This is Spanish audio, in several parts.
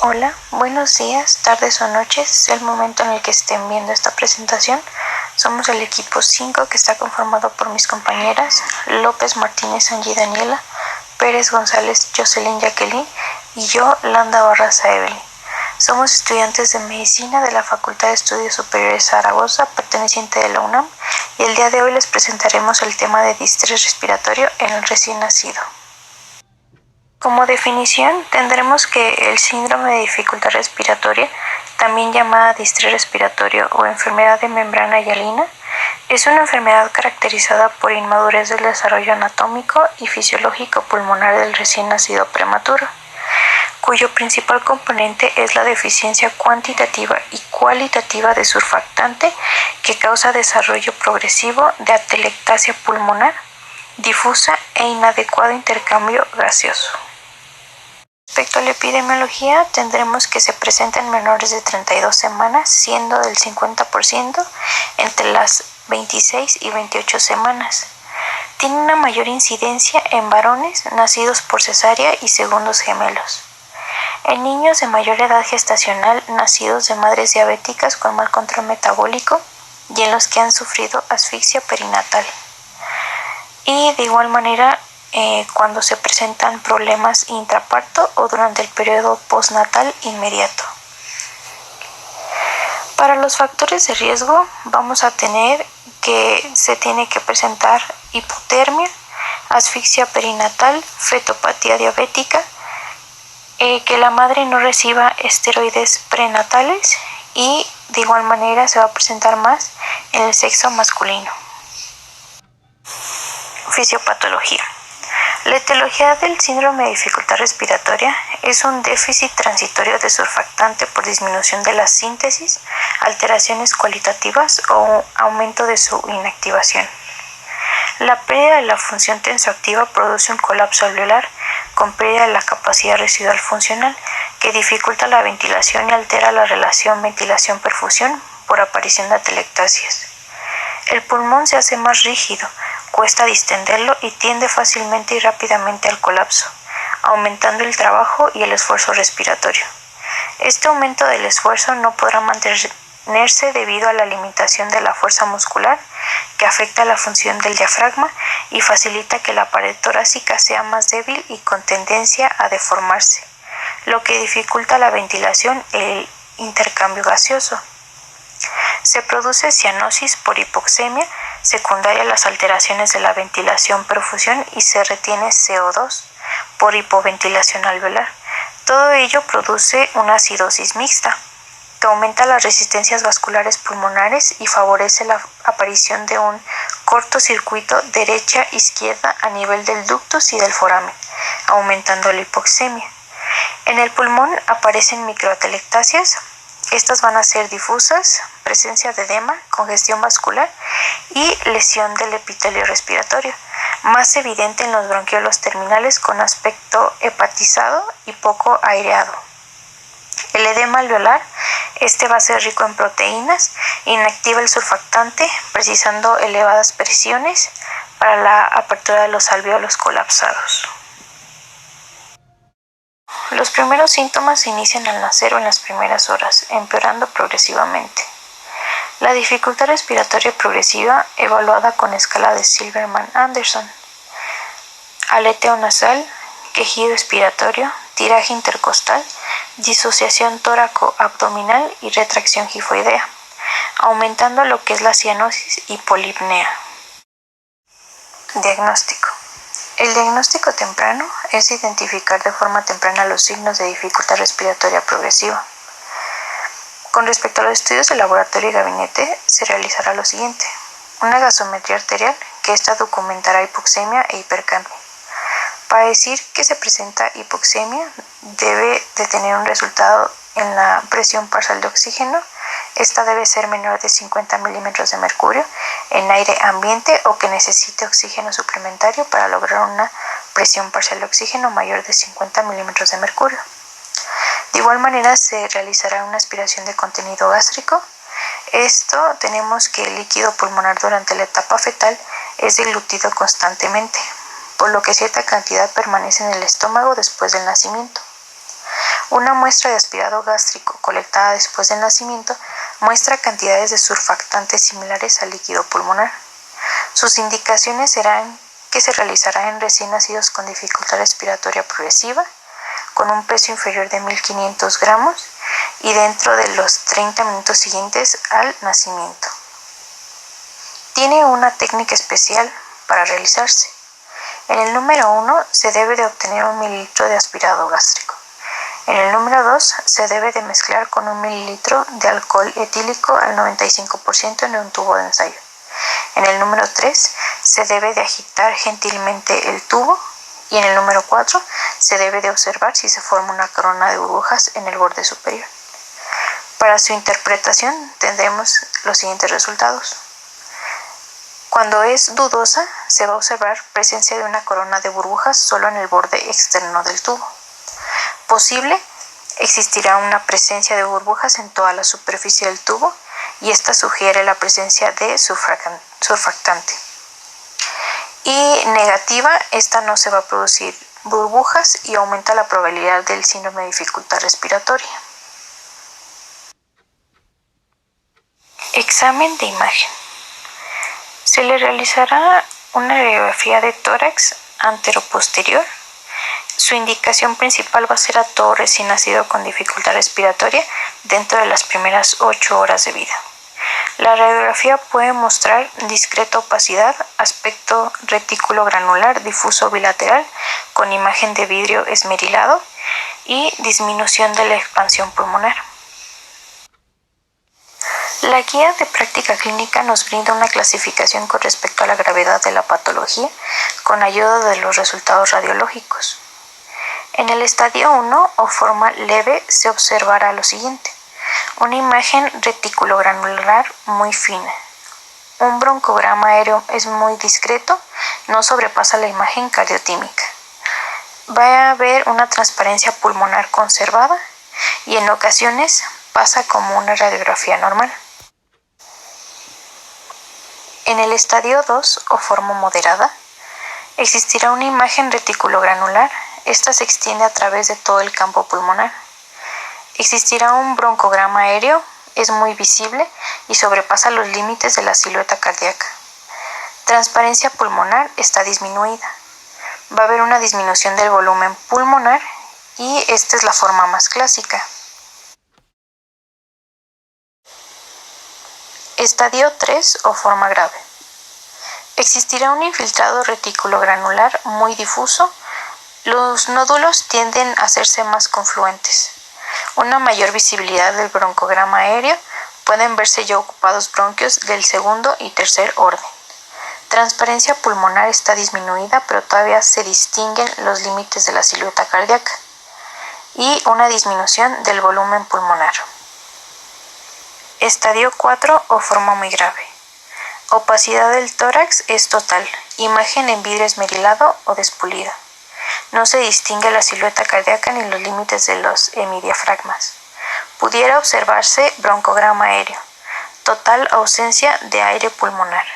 Hola, buenos días, tardes o noches, sea el momento en el que estén viendo esta presentación. Somos el equipo 5 que está conformado por mis compañeras López Martínez Angie Daniela, Pérez González Jocelyn Jacqueline y yo, Landa Barraza Evelyn. Somos estudiantes de Medicina de la Facultad de Estudios Superiores Zaragoza, perteneciente de la UNAM, y el día de hoy les presentaremos el tema de distrés respiratorio en el recién nacido. Como definición, tendremos que el síndrome de dificultad respiratoria, también llamada distrés respiratorio o enfermedad de membrana hialina, es una enfermedad caracterizada por inmadurez del desarrollo anatómico y fisiológico pulmonar del recién nacido prematuro, cuyo principal componente es la deficiencia cuantitativa y cualitativa de surfactante que causa desarrollo progresivo de atelectasia pulmonar difusa e inadecuado intercambio gaseoso. Respecto a la epidemiología, tendremos que se presenta en menores de 32 semanas, siendo del 50% entre las 26 y 28 semanas. Tiene una mayor incidencia en varones nacidos por cesárea y segundos gemelos. En niños de mayor edad gestacional nacidos de madres diabéticas con mal control metabólico y en los que han sufrido asfixia perinatal. Y de igual manera, cuando se presentan problemas intraparto o durante el periodo postnatal inmediato. Para los factores de riesgo vamos a tener que se tiene que presentar hipotermia, asfixia perinatal, fetopatía diabética, que la madre no reciba esteroides prenatales y de igual manera se va a presentar más en el sexo masculino. Fisiopatología. La etiología del síndrome de dificultad respiratoria es un déficit transitorio de surfactante por disminución de la síntesis, alteraciones cualitativas o aumento de su inactivación. La pérdida de la función tensoactiva produce un colapso alveolar con pérdida de la capacidad residual funcional que dificulta la ventilación y altera la relación ventilación-perfusión por aparición de atelectasias. El pulmón se hace más rígido, cuesta distenderlo y tiende fácilmente y rápidamente al colapso, aumentando el trabajo y el esfuerzo respiratorio. Este aumento del esfuerzo no podrá mantenerse debido a la limitación de la fuerza muscular que afecta la función del diafragma y facilita que la pared torácica sea más débil y con tendencia a deformarse, lo que dificulta la ventilación y el intercambio gaseoso. Se produce cianosis por hipoxemia secundaria a las alteraciones de la ventilación-perfusión y se retiene CO2 por hipoventilación alveolar. Todo ello produce una acidosis mixta que aumenta las resistencias vasculares pulmonares y favorece la aparición de un cortocircuito derecha-izquierda a nivel del ductus y del foramen, aumentando la hipoxemia. En el pulmón aparecen microatelectasias. Estas van a ser difusas, presencia de edema, congestión vascular y lesión del epitelio respiratorio, más evidente en los bronquiolos terminales con aspecto hepatizado y poco aireado. El edema alveolar, va a ser rico en proteínas, inactiva el surfactante, precisando elevadas presiones para la apertura de los alvéolos colapsados. Los primeros síntomas se inician al nacer o en las primeras horas, empeorando progresivamente. La dificultad respiratoria progresiva, evaluada con escala de Silverman-Anderson. Aleteo nasal, quejido expiratorio, tiraje intercostal, disociación tóraco-abdominal y retracción gifoidea, aumentando lo que es la cianosis y polipnea. Diagnóstico. El diagnóstico temprano es identificar de forma temprana los signos de dificultad respiratoria progresiva. Con respecto a los estudios de laboratorio y gabinete, se realizará lo siguiente: una gasometría arterial, que esta documentará hipoxemia e hipercapnia. Para decir que se presenta hipoxemia, debe de tener un resultado en la presión parcial de oxígeno. Esta debe ser menor de 50 milímetros de mercurio en aire ambiente o que necesite oxígeno suplementario para lograr una presión parcial de oxígeno mayor de 50 milímetros de mercurio. De igual manera se realizará una aspiración de contenido gástrico. Esto tenemos que el líquido pulmonar durante la etapa fetal es deglutido constantemente, por lo que cierta cantidad permanece en el estómago después del nacimiento. Una muestra de aspirado gástrico colectada después del nacimiento muestra cantidades de surfactantes similares al líquido pulmonar. Sus indicaciones serán que se realizará en recién nacidos con dificultad respiratoria progresiva, con un peso inferior de 1.500 gramos y dentro de los 30 minutos siguientes al nacimiento. Tiene una técnica especial para realizarse. En el número 1 se debe de obtener 1 mililitro de aspirado gástrico. En el número 2 se debe de mezclar con 1 mililitro de alcohol etílico al 95% en un tubo de ensayo. En el número 3 se debe de agitar gentilmente el tubo y en el número 4 se debe de observar si se forma una corona de burbujas en el borde superior. Para su interpretación tendremos los siguientes resultados. Cuando es dudosa, se va a observar presencia de una corona de burbujas solo en el borde externo del tubo. Posible, existirá una presencia de burbujas en toda la superficie del tubo y esta sugiere la presencia de surfactante. Y negativa, esta no se va a producir burbujas y aumenta la probabilidad del síndrome de dificultad respiratoria. Examen de imagen. Se le realizará una radiografía de tórax antero-posterior. Su indicación principal va a ser a todo recién nacido con dificultad respiratoria dentro de las primeras 8 horas de vida. La radiografía puede mostrar discreta opacidad, aspecto retículo granular difuso bilateral con imagen de vidrio esmerilado y disminución de la expansión pulmonar. La guía de práctica clínica nos brinda una clasificación con respecto a la gravedad de la patología con ayuda de los resultados radiológicos. En el estadio 1 o forma leve se observará lo siguiente: una imagen reticulogranular muy fina. Un broncograma aéreo es muy discreto, no sobrepasa la imagen cardiotímica. Va a haber una transparencia pulmonar conservada y en ocasiones pasa como una radiografía normal. En el estadio 2 o forma moderada, existirá una imagen reticulogranular. Esta se extiende a través de todo el campo pulmonar. Existirá un broncograma aéreo, es muy visible y sobrepasa los límites de la silueta cardíaca. Transparencia pulmonar está disminuida. Va a haber una disminución del volumen pulmonar y esta es la forma más clásica. Estadio 3 o forma grave. Existirá un infiltrado reticulogranular muy difuso. Los nódulos tienden a hacerse más confluentes. Una mayor visibilidad del broncograma aéreo, pueden verse ya ocupados bronquios del segundo y tercer orden. Transparencia pulmonar está disminuida, pero todavía se distinguen los límites de la silueta cardíaca. Y una disminución del volumen pulmonar. Estadio 4 o forma muy grave. Opacidad del tórax es total, imagen en vidrio esmerilado o despulido. No se distingue la silueta cardíaca ni los límites de los hemidiafragmas. Pudiera observarse broncograma aéreo. Total ausencia de aire pulmonar.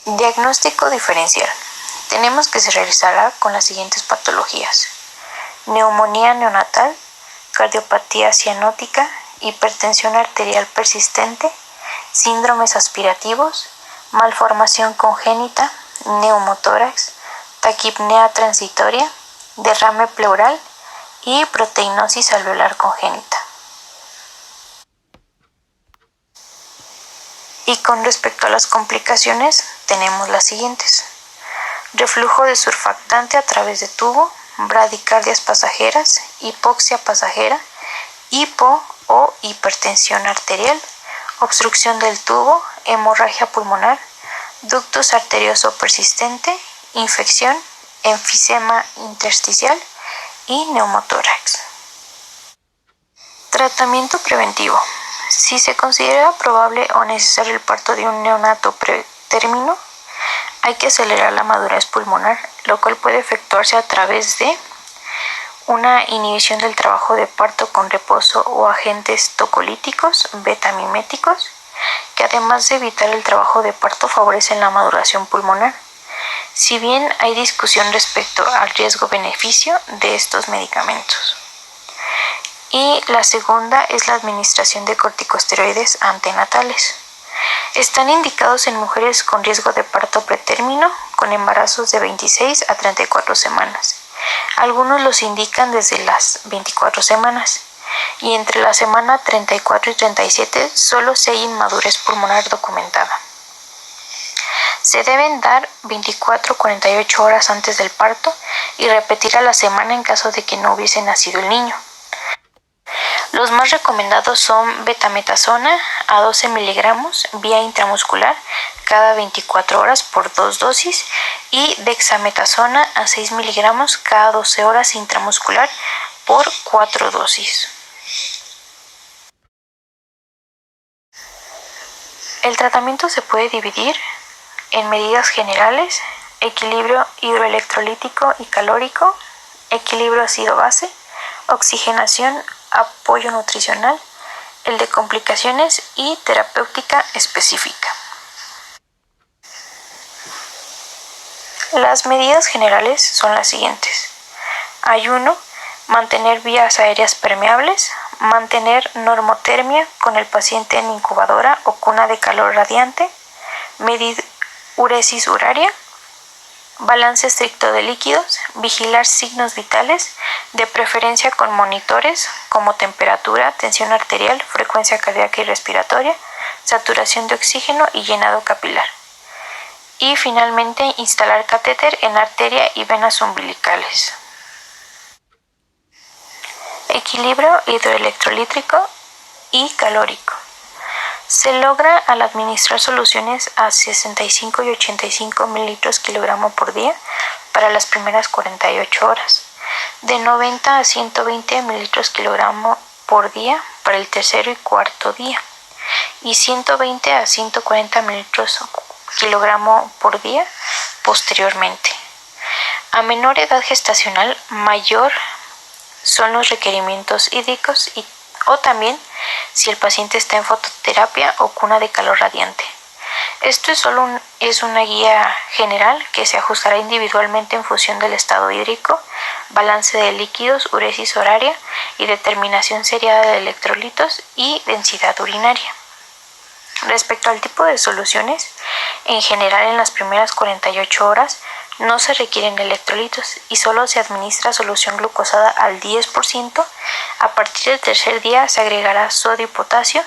Diagnóstico diferencial. Tenemos que se realizará con las siguientes patologías: neumonía neonatal, cardiopatía cianótica, hipertensión arterial persistente, síndromes aspirativos, malformación congénita, neumotórax, taquipnea transitoria, derrame pleural y proteinosis alveolar congénita. Y con respecto a las complicaciones, tenemos las siguientes: reflujo de surfactante a través de tubo, bradicardias pasajeras, hipoxia pasajera, hipo o hipertensión arterial, obstrucción del tubo, hemorragia pulmonar, ductus arterioso persistente, infección, enfisema intersticial y neumotórax. Tratamiento preventivo. Si se considera probable o necesario el parto de un neonato pretérmino, hay que acelerar la madurez pulmonar, lo cual puede efectuarse a través de una inhibición del trabajo de parto con reposo o agentes tocolíticos, betamiméticos, que además de evitar el trabajo de parto favorecen la maduración pulmonar. si bien hay discusión respecto al riesgo-beneficio de estos medicamentos. Y la segunda es la administración de corticosteroides antenatales. Están indicados en mujeres con riesgo de parto pretérmino, con embarazos de 26 a 34 semanas. Algunos los indican desde las 24 semanas, y entre la semana 34 y 37 solo si hay inmadurez pulmonar documentada. Se deben dar 24-48 horas antes del parto y repetir a la semana en caso de que no hubiese nacido el niño. Los más recomendados son betametasona a 12 miligramos vía intramuscular cada 24 horas por 2 dosis y dexametasona a 6 miligramos cada 12 horas intramuscular por 4 dosis. El tratamiento se puede dividir en medidas generales, equilibrio hidroelectrolítico y calórico, equilibrio ácido-base, oxigenación, apoyo nutricional, el de complicaciones y terapéutica específica. Las medidas generales son las siguientes: ayuno, mantener vías aéreas permeables, mantener normotermia con el paciente en incubadora o cuna de calor radiante, medir uresis uraria, balance estricto de líquidos, vigilar signos vitales, de preferencia con monitores como temperatura, tensión arterial, frecuencia cardíaca y respiratoria, saturación de oxígeno y llenado capilar. Y finalmente instalar catéter en arteria y venas umbilicales. Equilibrio hidroelectrolítico y calórico. Se logra al administrar soluciones a 65 y 85 mililitros kilogramo por día para las primeras 48 horas, de 90 a 120 mililitros kilogramo por día para el tercero y cuarto día, y 120 a 140 mililitros kilogramo por día posteriormente. A menor edad gestacional, mayor son los requerimientos hídricos o también si el paciente está en fototerapia o cuna de calor radiante. Esto es una guía general que se ajustará individualmente en función del estado hídrico, balance de líquidos, uresis horaria y determinación seriada de electrolitos y densidad urinaria. Respecto al tipo de soluciones, en general en las primeras 48 horas no se requieren electrolitos y solo se administra solución glucosada al 10%. A partir del tercer día se agregará sodio y potasio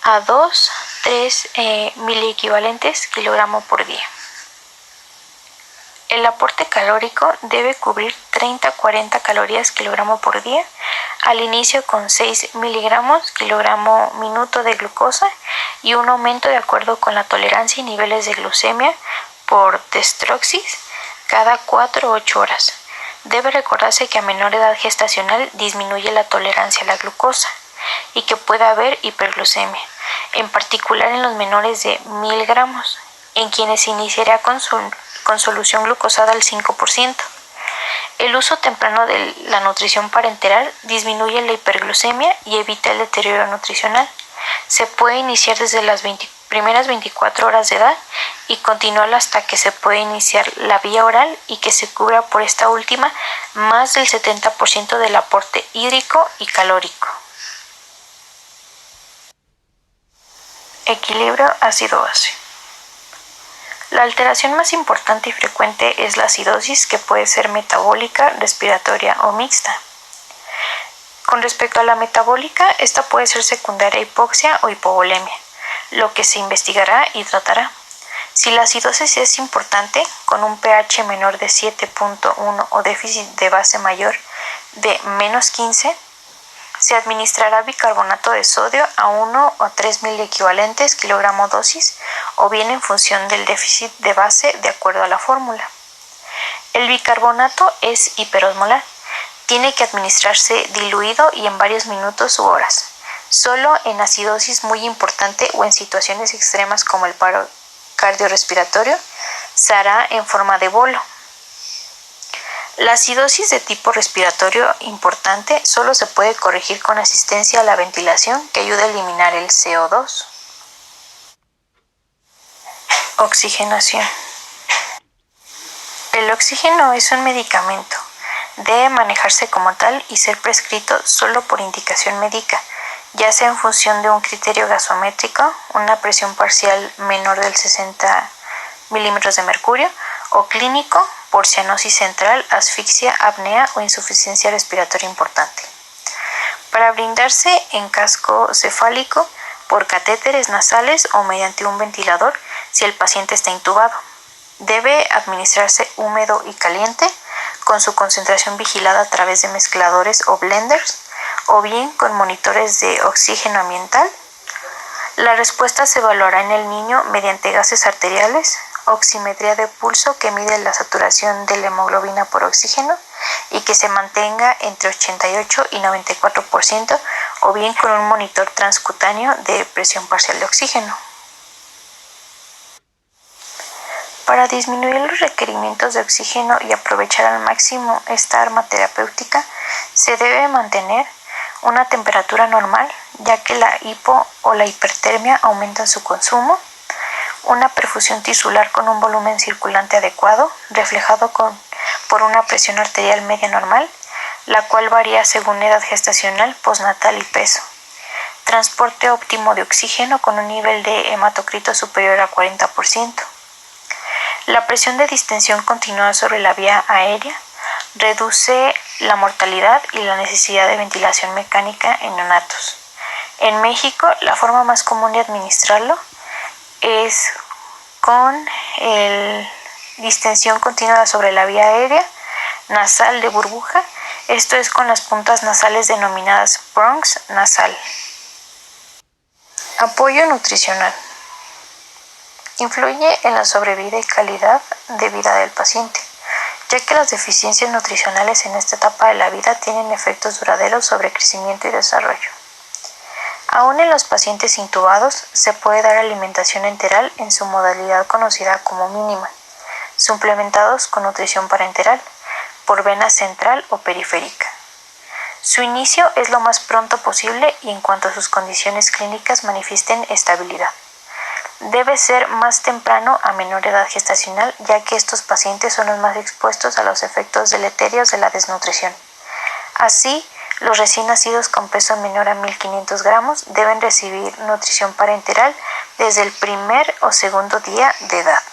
a 2-3 miliequivalentes kilogramo por día. El aporte calórico debe cubrir 30-40 calorías kilogramo por día, al inicio con 6 miligramos kilogramo minuto de glucosa y un aumento de acuerdo con la tolerancia y niveles de glucemia por destroxis cada 4 o 8 horas. Debe recordarse que a menor edad gestacional disminuye la tolerancia a la glucosa y que puede haber hiperglucemia, en particular en los menores de 1000 gramos, en quienes se iniciará con solución glucosada al 5%. El uso temprano de la nutrición parenteral disminuye la hiperglucemia y evita el deterioro nutricional. Se puede iniciar desde las primeras 24 horas de edad y continuar hasta que se puede iniciar la vía oral y que se cubra por esta última más del 70% del aporte hídrico y calórico. Equilibrio ácido-base. La alteración más importante y frecuente es la acidosis, que puede ser metabólica, respiratoria o mixta. Con respecto a la metabólica, esta puede ser secundaria a hipoxia o hipovolemia, lo que se investigará y tratará. Si la acidosis es importante, con un pH menor de 7.1 o déficit de base mayor de -15, se administrará bicarbonato de sodio a 1 o 3 miliequivalentes kilogramo dosis, o bien en función del déficit de base de acuerdo a la fórmula. El bicarbonato es hiperosmolar. Tiene que administrarse diluido y en varios minutos u horas. Solo en acidosis muy importante o en situaciones extremas como el paro cardiorrespiratorio se hará en forma de bolo. La acidosis de tipo respiratorio importante solo se puede corregir con asistencia a la ventilación, que ayuda a eliminar el CO2. Oxigenación. El oxígeno es un medicamento. Debe manejarse como tal y ser prescrito solo por indicación médica, ya sea en función de un criterio gasométrico, una presión parcial menor del 60 milímetros de mercurio, o clínico por cianosis central, asfixia, apnea o insuficiencia respiratoria importante. Para brindarse en casco cefálico, por catéteres nasales o mediante un ventilador si el paciente está intubado. Debe administrarse húmedo y caliente, con su concentración vigilada a través de mezcladores o blenders, o bien con monitores de oxígeno ambiental. La respuesta se evaluará en el niño mediante gases arteriales, oximetría de pulso que mide la saturación de la hemoglobina por oxígeno y que se mantenga entre 88 y 94%, o bien con un monitor transcutáneo de presión parcial de oxígeno. Para disminuir los requerimientos de oxígeno y aprovechar al máximo esta arma terapéutica, se debe mantener una temperatura normal, ya que la hipo o la hipertermia aumentan su consumo, una perfusión tisular con un volumen circulante adecuado, reflejado por una presión arterial media normal, la cual varía según edad gestacional, postnatal y peso. Transporte óptimo de oxígeno con un nivel de hematocrito superior a 40%. La presión de distensión continuada sobre la vía aérea reduce la mortalidad y la necesidad de ventilación mecánica en neonatos. En México, la forma más común de administrarlo es con distensión continuada sobre la vía aérea nasal de burbuja, esto es con las puntas nasales denominadas bronx nasal. Apoyo nutricional. Influye en la sobrevida y calidad de vida del paciente, ya que las deficiencias nutricionales en esta etapa de la vida tienen efectos duraderos sobre crecimiento y desarrollo. Aún en los pacientes intubados se puede dar alimentación enteral en su modalidad conocida como mínima, suplementados con nutrición parenteral, por vena central o periférica. Su inicio es lo más pronto posible y en cuanto a sus condiciones clínicas manifiesten estabilidad. Debe ser más temprano a menor edad gestacional, ya que estos pacientes son los más expuestos a los efectos deleterios de la desnutrición. Así, los recién nacidos con peso menor a 1.500 gramos deben recibir nutrición parenteral desde el primer o segundo día de edad.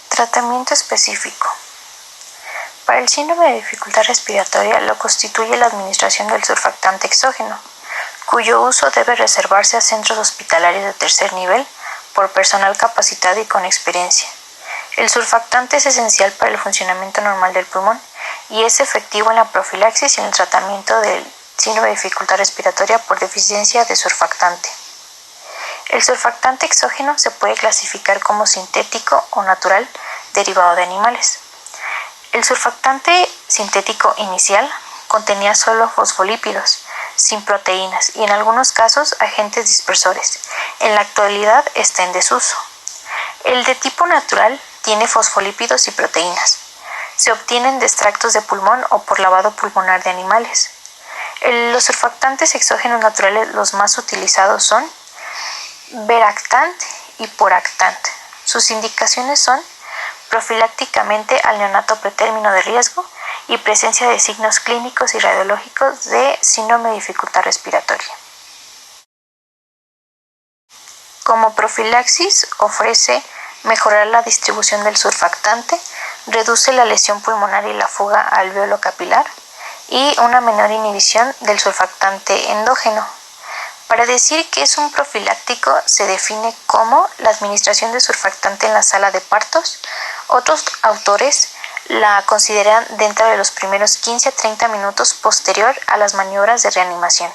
Tratamiento específico. Para el síndrome de dificultad respiratoria lo constituye la administración del surfactante exógeno, cuyo uso debe reservarse a centros hospitalarios de tercer nivel por personal capacitado y con experiencia. El surfactante es esencial para el funcionamiento normal del pulmón y es efectivo en la profilaxis y en el tratamiento del síndrome de dificultad respiratoria por deficiencia de surfactante. El surfactante exógeno se puede clasificar como sintético o natural derivado de animales. El surfactante sintético inicial contenía solo fosfolípidos, sin proteínas y en algunos casos agentes dispersores. En la actualidad está en desuso. El de tipo natural tiene fosfolípidos y proteínas. Se obtienen de extractos de pulmón o por lavado pulmonar de animales. Los surfactantes exógenos naturales los más utilizados son Veractant y Poractant. Sus indicaciones son profilácticamente al neonato pretérmino de riesgo y presencia de signos clínicos y radiológicos de síndrome de dificultad respiratoria. Como profilaxis ofrece mejorar la distribución del surfactante, reduce la lesión pulmonar y la fuga alveolo capilar y una menor inhibición del surfactante endógeno. Para decir que es un profiláctico se define como la administración de surfactante en la sala de partos. Otros autores la consideran dentro de los primeros 15 a 30 minutos posterior a las maniobras de reanimación.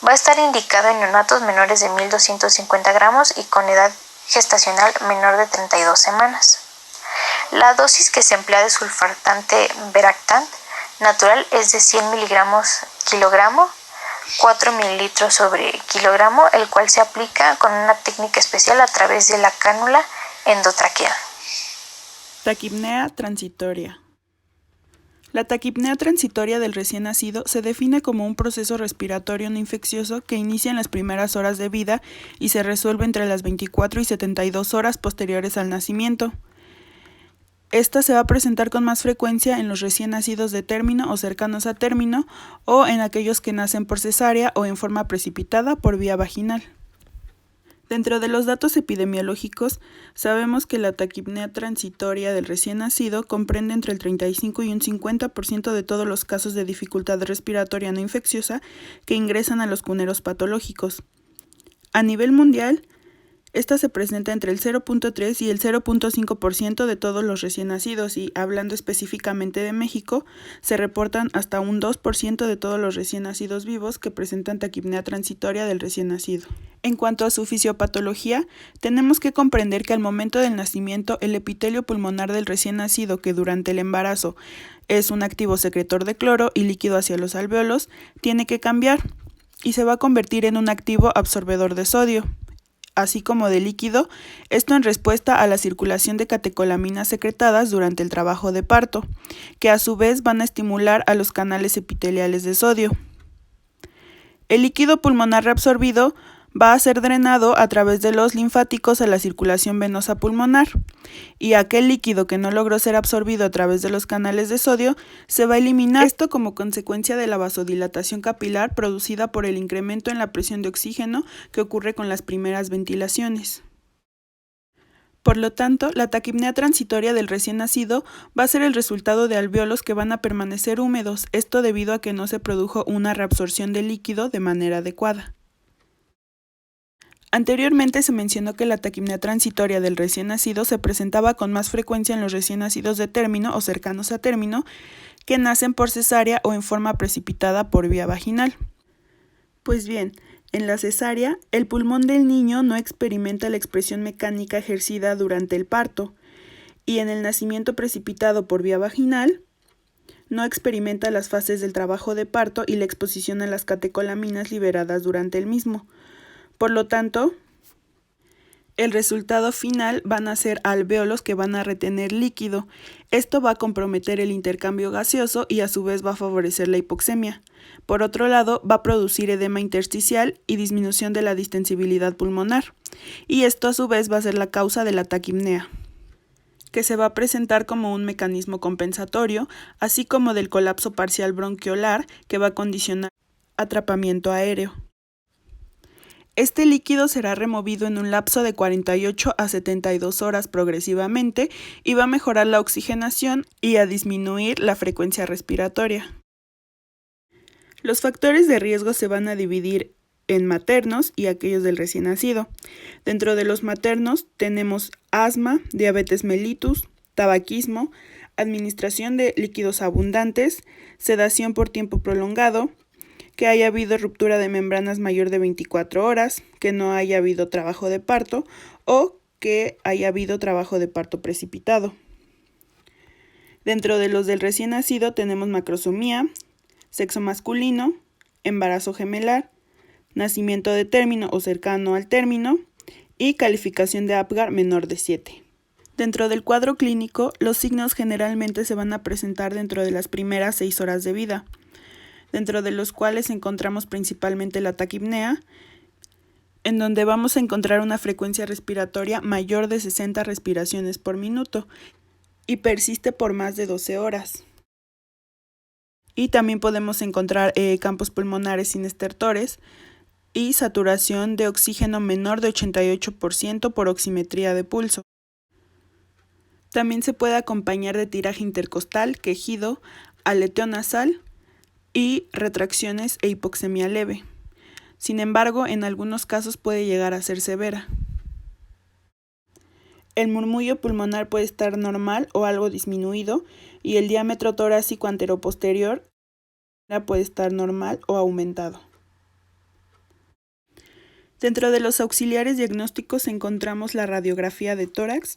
Va a estar indicado en neonatos menores de 1.250 gramos y con edad gestacional menor de 32 semanas. La dosis que se emplea de surfactante Veractant natural es de 100 miligramos kilogramo, 4 mililitros sobre kilogramo, el cual se aplica con una técnica especial a través de la cánula endotraqueal. Taquipnea transitoria. La taquipnea transitoria del recién nacido se define como un proceso respiratorio no infeccioso que inicia en las primeras horas de vida y se resuelve entre las 24 y 72 horas posteriores al nacimiento. Esta se va a presentar con más frecuencia en los recién nacidos de término o cercanos a término o en aquellos que nacen por cesárea o en forma precipitada por vía vaginal. Dentro de los datos epidemiológicos, sabemos que la taquipnea transitoria del recién nacido comprende entre el 35 y un 50% de todos los casos de dificultad respiratoria no infecciosa que ingresan a los cuneros patológicos. A nivel mundial, esta se presenta entre el 0.3 y el 0.5% de todos los recién nacidos y, hablando específicamente de México, se reportan hasta un 2% de todos los recién nacidos vivos que presentan taquipnea transitoria del recién nacido. En cuanto a su fisiopatología, tenemos que comprender que al momento del nacimiento el epitelio pulmonar del recién nacido, que durante el embarazo es un activo secretor de cloro y líquido hacia los alvéolos, tiene que cambiar y se va a convertir en un activo absorbedor de sodio, así como de líquido, esto en respuesta a la circulación de catecolaminas secretadas durante el trabajo de parto, que a su vez van a estimular a los canales epiteliales de sodio. El líquido pulmonar reabsorbido va a ser drenado a través de los linfáticos a la circulación venosa pulmonar, y aquel líquido que no logró ser absorbido a través de los canales de sodio se va a eliminar, esto como consecuencia de la vasodilatación capilar producida por el incremento en la presión de oxígeno que ocurre con las primeras ventilaciones. Por lo tanto, la taquipnea transitoria del recién nacido va a ser el resultado de alvéolos que van a permanecer húmedos, esto debido a que no se produjo una reabsorción de líquido de manera adecuada. Anteriormente se mencionó que la taquipnea transitoria del recién nacido se presentaba con más frecuencia en los recién nacidos de término o cercanos a término que nacen por cesárea o en forma precipitada por vía vaginal. Pues bien, en la cesárea, el pulmón del niño no experimenta la expresión mecánica ejercida durante el parto, y en el nacimiento precipitado por vía vaginal, no experimenta las fases del trabajo de parto y la exposición a las catecolaminas liberadas durante el mismo. Por lo tanto, el resultado final van a ser alvéolos que van a retener líquido. Esto va a comprometer el intercambio gaseoso y a su vez va a favorecer la hipoxemia. Por otro lado, va a producir edema intersticial y disminución de la distensibilidad pulmonar. Y esto a su vez va a ser la causa de la taquipnea, que se va a presentar como un mecanismo compensatorio, así como del colapso parcial bronquiolar que va a condicionar atrapamiento aéreo. Este líquido será removido en un lapso de 48 a 72 horas progresivamente y va a mejorar la oxigenación y a disminuir la frecuencia respiratoria. Los factores de riesgo se van a dividir en maternos y aquellos del recién nacido. Dentro de los maternos tenemos asma, diabetes mellitus, tabaquismo, administración de líquidos abundantes, sedación por tiempo prolongado, que haya habido ruptura de membranas mayor de 24 horas, que no haya habido trabajo de parto o que haya habido trabajo de parto precipitado. Dentro de los del recién nacido tenemos macrosomía, sexo masculino, embarazo gemelar, nacimiento de término o cercano al término y calificación de Apgar menor de 7. Dentro del cuadro clínico, los signos generalmente se van a presentar dentro de las primeras 6 horas de vida, dentro de los cuales encontramos principalmente la taquipnea, en donde vamos a encontrar una frecuencia respiratoria mayor de 60 respiraciones por minuto y persiste por más de 12 horas. Y también podemos encontrar campos pulmonares sin estertores y saturación de oxígeno menor de 88% por oximetría de pulso. También se puede acompañar de tiraje intercostal, quejido, aleteo nasal y retracciones e hipoxemia leve. Sin embargo, en algunos casos puede llegar a ser severa. El murmullo pulmonar puede estar normal o algo disminuido y el diámetro torácico anteroposterior puede estar normal o aumentado. Dentro de los auxiliares diagnósticos encontramos la radiografía de tórax,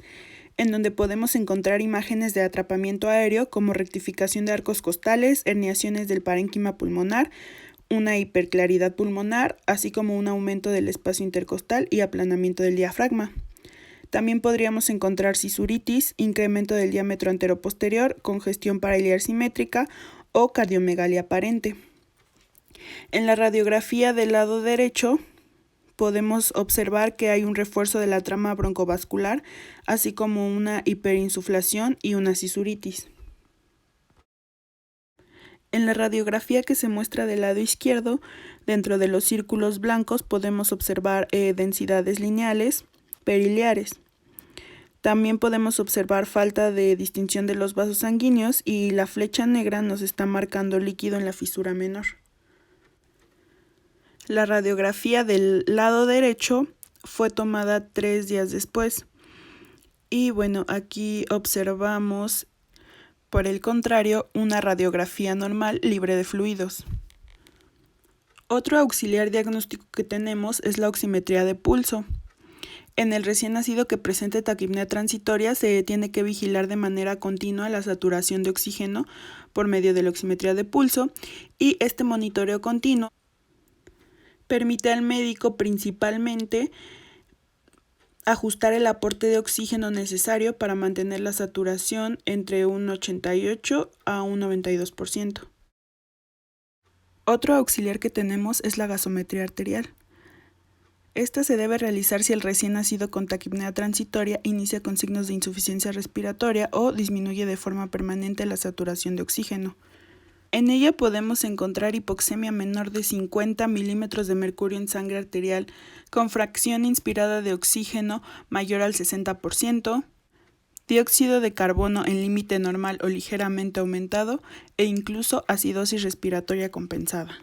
en donde podemos encontrar imágenes de atrapamiento aéreo como rectificación de arcos costales, herniaciones del parénquima pulmonar, una hiperclaridad pulmonar, así como un aumento del espacio intercostal y aplanamiento del diafragma. También podríamos encontrar cisuritis, incremento del diámetro anteroposterior, congestión paraliar simétrica o cardiomegalia aparente. En la radiografía del lado derecho podemos observar que hay un refuerzo de la trama broncovascular, así como una hiperinsuflación y una cisuritis. En la radiografía que se muestra del lado izquierdo, dentro de los círculos blancos podemos observar densidades lineales periliares. También podemos observar falta de distinción de los vasos sanguíneos y la flecha negra nos está marcando líquido en la fisura menor. La radiografía del lado derecho fue tomada 3 días después. Y bueno, aquí observamos, por el contrario, una radiografía normal libre de fluidos. Otro auxiliar diagnóstico que tenemos es la oximetría de pulso. En el recién nacido que presente taquipnea transitoria se tiene que vigilar de manera continua la saturación de oxígeno por medio de la oximetría de pulso, y este monitoreo continuo permite al médico principalmente ajustar el aporte de oxígeno necesario para mantener la saturación entre un 88 a un 92%. Otro auxiliar que tenemos es la gasometría arterial. Esta se debe realizar si el recién nacido con taquipnea transitoria inicia con signos de insuficiencia respiratoria o disminuye de forma permanente la saturación de oxígeno. En ella podemos encontrar hipoxemia menor de 50 milímetros de mercurio en sangre arterial con fracción inspirada de oxígeno mayor al 60%, dióxido de carbono en límite normal o ligeramente aumentado e incluso acidosis respiratoria compensada.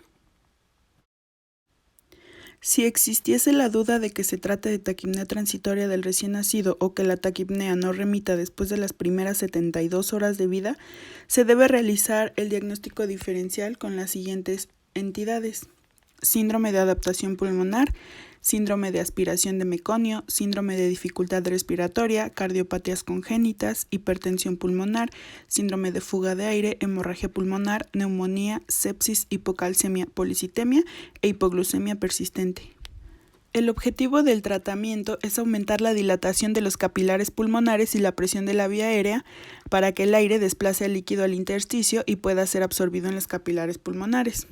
Si existiese la duda de que se trate de taquipnea transitoria del recién nacido o que la taquipnea no remita después de las primeras 72 horas de vida, se debe realizar el diagnóstico diferencial con las siguientes entidades: síndrome de adaptación pulmonar, síndrome de aspiración de meconio, síndrome de dificultad respiratoria, cardiopatías congénitas, hipertensión pulmonar, síndrome de fuga de aire, hemorragia pulmonar, neumonía, sepsis, hipocalcemia, policitemia e hipoglucemia persistente. El objetivo del tratamiento es aumentar la dilatación de los capilares pulmonares y la presión de la vía aérea para que el aire desplace el líquido al intersticio y pueda ser absorbido en los capilares pulmonares.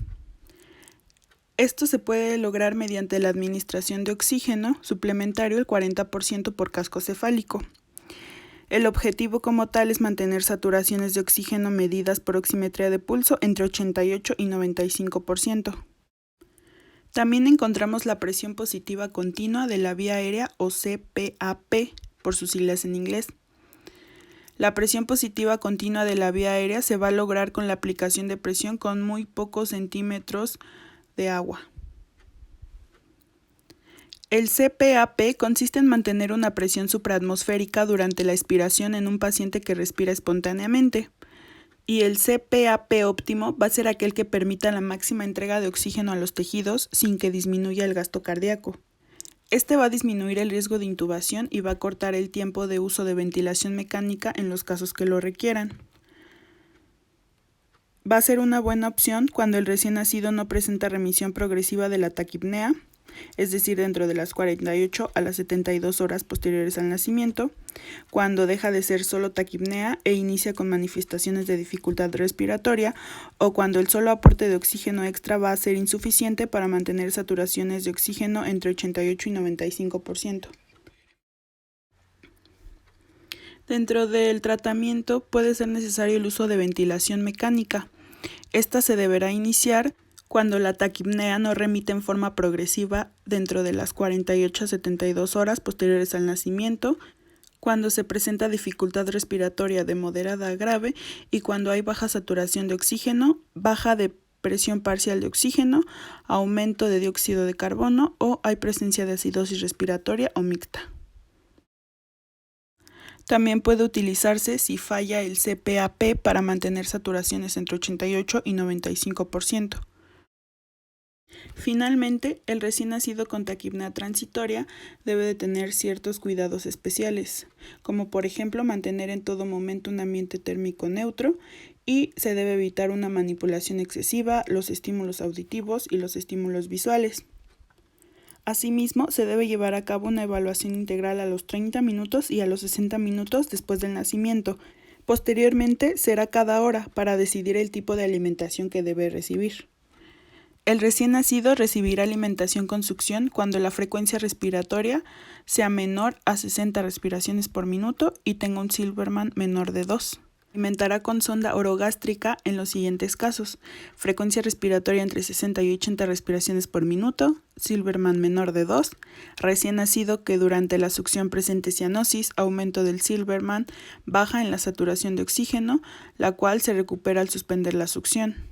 Esto se puede lograr mediante la administración de oxígeno suplementario el 40% por casco cefálico. El objetivo como tal es mantener saturaciones de oxígeno medidas por oximetría de pulso entre 88 y 95%. También encontramos la presión positiva continua de la vía aérea o CPAP, por sus siglas en inglés. La presión positiva continua de la vía aérea se va a lograr con la aplicación de presión con muy pocos centímetros de agua. El CPAP consiste en mantener una presión supraatmosférica durante la expiración en un paciente que respira espontáneamente, y el CPAP óptimo va a ser aquel que permita la máxima entrega de oxígeno a los tejidos sin que disminuya el gasto cardíaco. Este va a disminuir el riesgo de intubación y va a cortar el tiempo de uso de ventilación mecánica en los casos que lo requieran. Va a ser una buena opción cuando el recién nacido no presenta remisión progresiva de la taquipnea, es decir, dentro de las 48 a las 72 horas posteriores al nacimiento, cuando deja de ser solo taquipnea e inicia con manifestaciones de dificultad respiratoria, o cuando el solo aporte de oxígeno extra va a ser insuficiente para mantener saturaciones de oxígeno entre 88 y 95%. Dentro del tratamiento puede ser necesario el uso de ventilación mecánica. Esta se deberá iniciar cuando la taquipnea no remite en forma progresiva dentro de las 48 a 72 horas posteriores al nacimiento, cuando se presenta dificultad respiratoria de moderada a grave y cuando hay baja saturación de oxígeno, baja de presión parcial de oxígeno, aumento de dióxido de carbono o hay presencia de acidosis respiratoria o mixta. También puede utilizarse si falla el CPAP para mantener saturaciones entre 88 y 95%. Finalmente, el recién nacido con taquipnea transitoria debe de tener ciertos cuidados especiales, como por ejemplo mantener en todo momento un ambiente térmico neutro y se debe evitar una manipulación excesiva, los estímulos auditivos y los estímulos visuales. Asimismo, se debe llevar a cabo una evaluación integral a los 30 minutos y a los 60 minutos después del nacimiento. Posteriormente, será cada hora para decidir el tipo de alimentación que debe recibir. El recién nacido recibirá alimentación con succión cuando la frecuencia respiratoria sea menor a 60 respiraciones por minuto y tenga un Silberman menor de 2. Alimentará con sonda orogástrica en los siguientes casos: frecuencia respiratoria entre 60 y 80 respiraciones por minuto, Silberman menor de 2, recién nacido que durante la succión presente cianosis, aumento del Silberman, baja en la saturación de oxígeno, la cual se recupera al suspender la succión.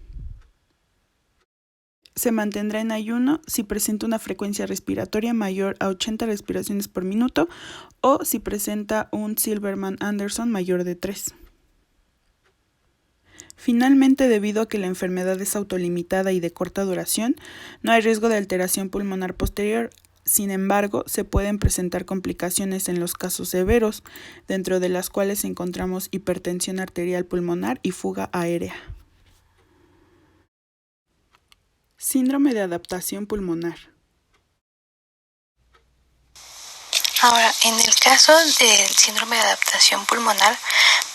Se mantendrá en ayuno si presenta una frecuencia respiratoria mayor a 80 respiraciones por minuto o si presenta un Silberman-Anderson mayor de 3. Finalmente, debido a que la enfermedad es autolimitada y de corta duración, no hay riesgo de alteración pulmonar posterior. Sin embargo, se pueden presentar complicaciones en los casos severos, dentro de las cuales encontramos hipertensión arterial pulmonar y fuga aérea. Síndrome de adaptación pulmonar. Ahora, en el caso del síndrome de adaptación pulmonar,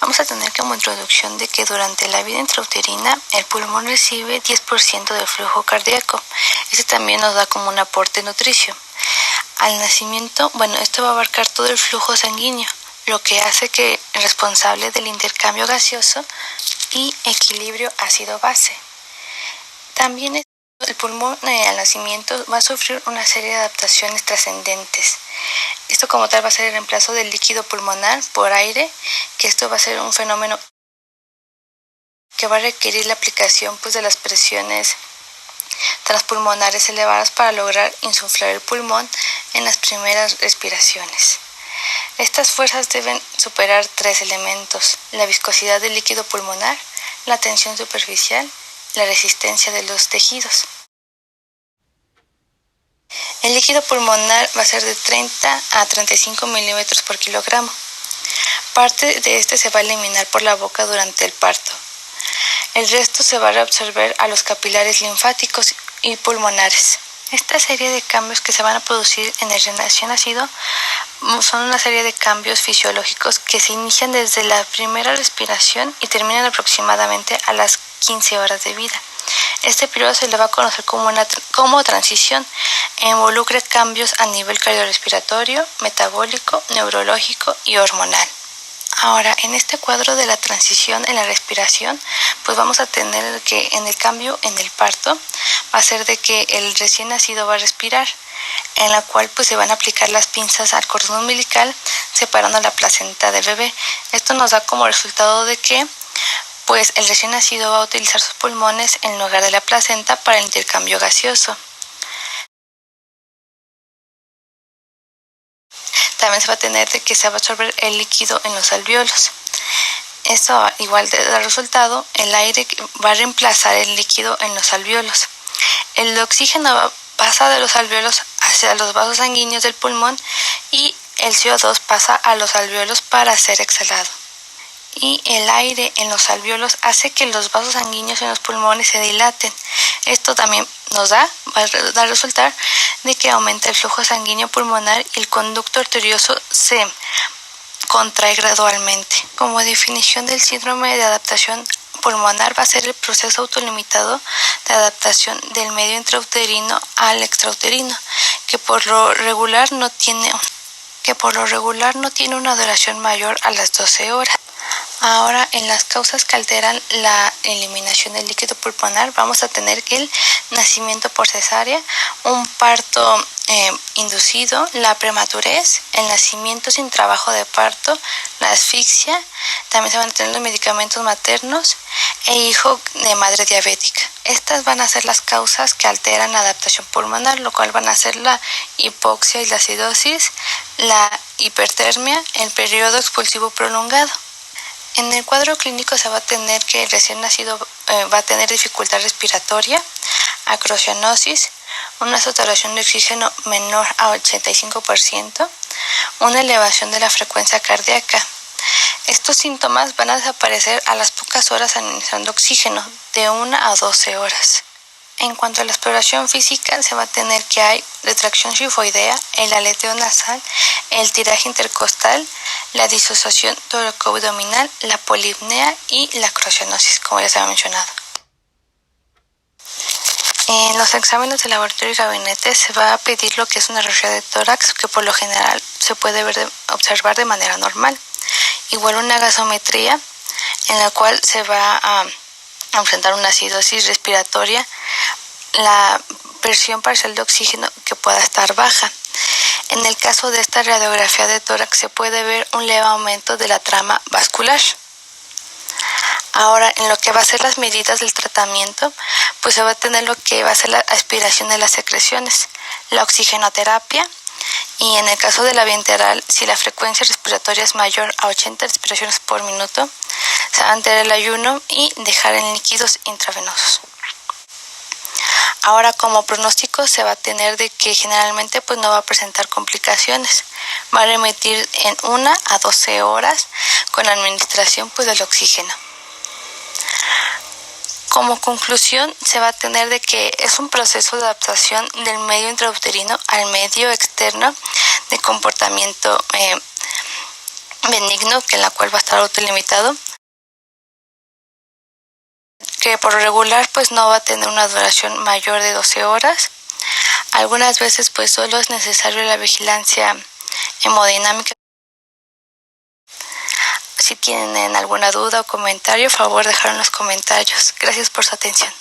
vamos a tener como introducción de que durante la vida intrauterina el pulmón recibe 10% del flujo cardíaco. Este también nos da como un aporte nutricio. Al nacimiento, esto va a abarcar todo el flujo sanguíneo, lo que hace que es responsable del intercambio gaseoso y equilibrio ácido-base. También el pulmón al nacimiento va a sufrir una serie de adaptaciones trascendentes. Esto como tal va a ser el reemplazo del líquido pulmonar por aire, que esto va a ser un fenómeno que va a requerir la aplicación de las presiones transpulmonares elevadas para lograr insuflar el pulmón en las primeras respiraciones. Estas fuerzas deben superar 3 elementos: la viscosidad del líquido pulmonar, la tensión superficial, la resistencia de los tejidos. El líquido pulmonar va a ser de 30 a 35 milímetros por kilogramo. Parte de este se va a eliminar por la boca durante el parto. El resto se va a reabsorber a los capilares linfáticos y pulmonares. Esta serie de cambios que se van a producir en el recién nacido son una serie de cambios fisiológicos que se inician desde la primera respiración y terminan aproximadamente a las 15 horas de vida. Este periodo se le va a conocer como transición e involucra cambios a nivel cardiorrespiratorio, metabólico, neurológico y hormonal. Ahora, en este cuadro de la transición en la respiración, vamos a tener que en el cambio en el parto va a ser de que el recién nacido va a respirar, en la cual se van a aplicar las pinzas al cordón umbilical separando la placenta del bebé. Esto nos da como resultado de que el recién nacido va a utilizar sus pulmones en lugar de la placenta para el intercambio gaseoso. También se va a tener de que se va a absorber el líquido en los alvéolos. Esto igual da resultado, el aire va a reemplazar el líquido en los alvéolos. El oxígeno pasa de los alvéolos hacia los vasos sanguíneos del pulmón y el CO2 pasa a los alvéolos para ser exhalado. Y el aire en los alvéolos hace que los vasos sanguíneos en los pulmones se dilaten. Esto también va a resultar de que aumenta el flujo sanguíneo pulmonar y el conducto arterioso se contrae gradualmente. Como definición del síndrome de adaptación pulmonar va a ser el proceso autolimitado de adaptación del medio intrauterino al extrauterino, que por lo regular no tiene una duración mayor a las 12 horas. Ahora, en las causas que alteran la eliminación del líquido pulmonar, vamos a tener el nacimiento por cesárea, un parto inducido, la prematurez, el nacimiento sin trabajo de parto, la asfixia, también se van a tener los medicamentos maternos e hijo de madre diabética. Estas van a ser las causas que alteran la adaptación pulmonar, lo cual van a ser la hipoxia y la acidosis, la hipertermia, el periodo expulsivo prolongado. En el cuadro clínico se va a tener que el recién nacido va a tener dificultad respiratoria, acrocianosis, una saturación de oxígeno menor a 85%, una elevación de la frecuencia cardíaca. Estos síntomas van a desaparecer a las pocas horas administrando oxígeno, de 1 a 12 horas. En cuanto a la exploración física, se va a tener que hay retracción sifoidea, el aleteo nasal, el tiraje intercostal, la disociación toracoabdominal, la polipnea y la acrocionosis, como ya se había mencionado. En los exámenes de laboratorio y gabinete se va a pedir lo que es una radiografía de tórax, que por lo general se puede observar de manera normal. Igual una gasometría, en la cual se va a enfrentar una acidosis respiratoria, la presión parcial de oxígeno que pueda estar baja. En el caso de esta radiografía de tórax se puede ver un leve aumento de la trama vascular. Ahora, en lo que va a ser las medidas del tratamiento, pues se va a tener lo que va a ser la aspiración de las secreciones, la oxigenoterapia, y en el caso de la vía enteral, si la frecuencia respiratoria es mayor a 80 respiraciones por minuto, se va a mantener el ayuno y dejar en líquidos intravenosos. Ahora, como pronóstico, se va a tener de que generalmente pues no va a presentar complicaciones. Va a remitir en 1 a 12 horas con la administración pues del oxígeno. Como conclusión, se va a tener de que es un proceso de adaptación del medio intrauterino al medio externo de comportamiento benigno, que en la cual va a estar autolimitado, que por regular pues no va a tener una duración mayor de 12 horas. Algunas veces pues solo es necesario la vigilancia hemodinámica. Si tienen alguna duda o comentario, por favor dejar en los comentarios. Gracias por su atención.